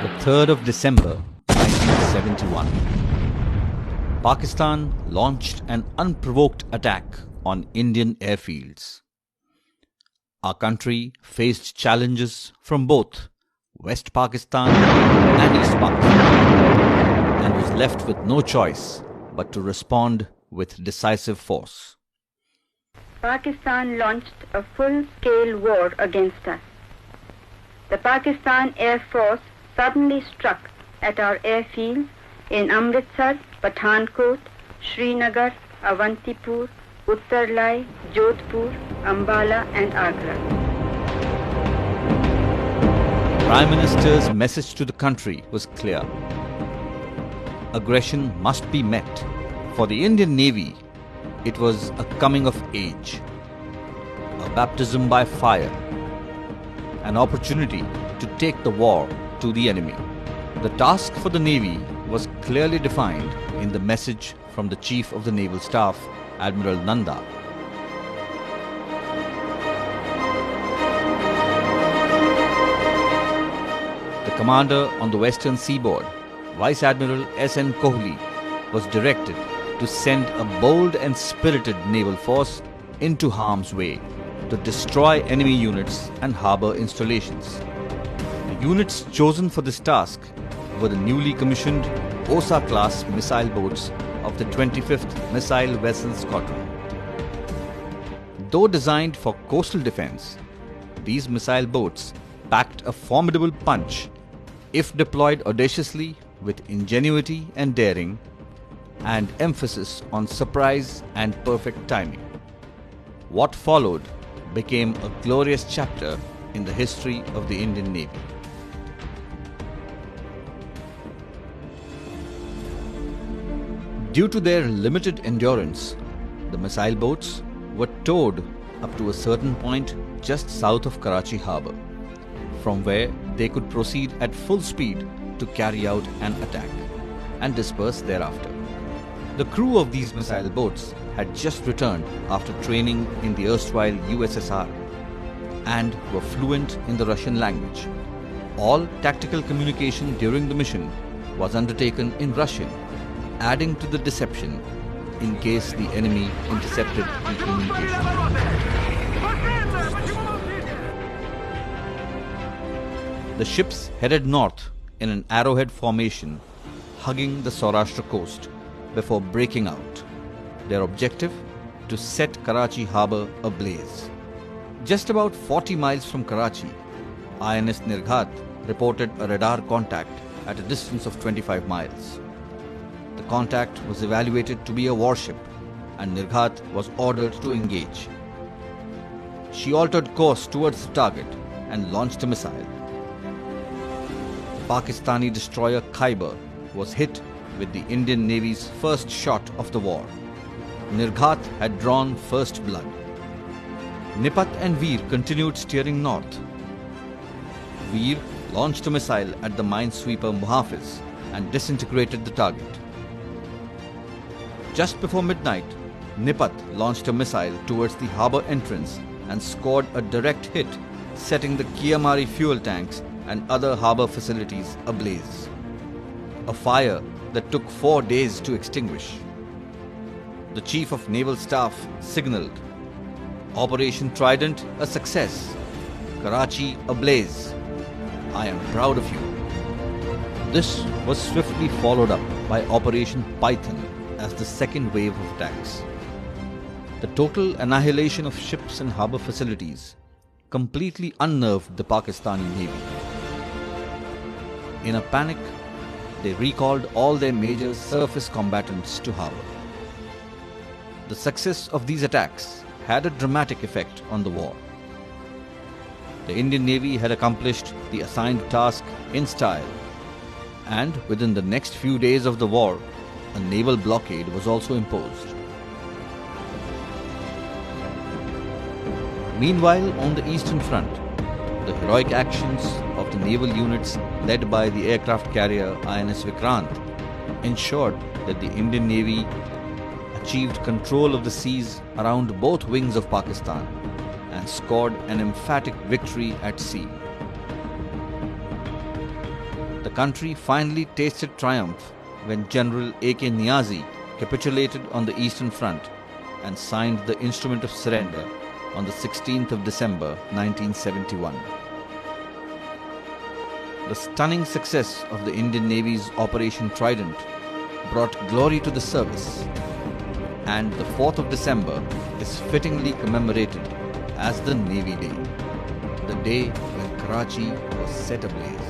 The 3rd of December 1971. Pakistan launched an unprovoked attack on Indian airfields. Our country faced challenges from both West Pakistan and East Pakistan and was left with no choice but to respond with decisive force. Pakistan launched a full-scale war against us. The Pakistan Air Force suddenly struck at our airfields in Amritsar, Pathankot, Srinagar, Avantipur, Uttarlai, Jodhpur, Ambala and Agra. Prime Minister's message to the country was clear. Aggression must be met. For the Indian Navy, it was a coming of age, a baptism by fire, an opportunity to take the war to the enemy. The task for the Navy was clearly defined in the message from the Chief of the Naval Staff, Admiral Nanda. The commander on the western seaboard, Vice Admiral S.N. Kohli, was directed to send a bold and spirited naval force into harm's way to destroy enemy units and harbour installations. The units chosen for this task were the newly commissioned Osa-class missile boats of the 25th Missile Vessel Squadron. Though designed for coastal defence, these missile boats packed a formidable punch if deployed audaciously with ingenuity and daring, and emphasis on surprise and perfect timing. What followed became a glorious chapter in the history of the Indian Navy. Due to their limited endurance, the missile boats were towed up to a certain point just south of Karachi harbour, from where they could proceed at full speed to carry out an attack and disperse thereafter. The crew of these missile boats had just returned after training in the erstwhile USSR and were fluent in the Russian language. All tactical communication during the mission was undertaken in Russian, adding to the deception in case the enemy intercepted the communication. The ships headed north in an arrowhead formation, hugging the Saurashtra coast before breaking out. Their objective? To set Karachi harbour ablaze. Just about 40 miles from Karachi, INS Nirghat reported a radar contact at a distance of 25 miles. The contact was evaluated to be a warship and Nirghat was ordered to engage. She altered course towards the target and launched a missile. The Pakistani destroyer Khyber was hit with the Indian Navy's first shot of the war. Nirghat had drawn first blood. Nipat and Veer continued steering north. Veer launched a missile at the minesweeper Muhafiz and disintegrated the target. Just before midnight, Nipat launched a missile towards the harbour entrance and scored a direct hit, setting the Kiamari fuel tanks and other harbour facilities ablaze. A fire that took 4 days to extinguish. The Chief of Naval Staff signalled, "Operation Trident a success. Karachi ablaze. I am proud of you." This was swiftly followed up by Operation Python as the second wave of attacks. The total annihilation of ships and harbour facilities completely unnerved the Pakistani Navy. In a panic, they recalled all their major surface combatants to harbour. The success of these attacks had a dramatic effect on the war. The Indian Navy had accomplished the assigned task in style, and within the next few days of the war, a naval blockade was also imposed. Meanwhile, on the Eastern Front, the heroic actions of the naval units led by the aircraft carrier INS Vikrant ensured that the Indian Navy achieved control of the seas around both wings of Pakistan and scored an emphatic victory at sea. The country finally tasted triumph when General A.K. Niazi capitulated on the Eastern Front and signed the Instrument of Surrender on the 16th of December 1971. The stunning success of the Indian Navy's Operation Trident brought glory to the service, and the 4th of December is fittingly commemorated as the Navy Day, the day when Karachi was set ablaze.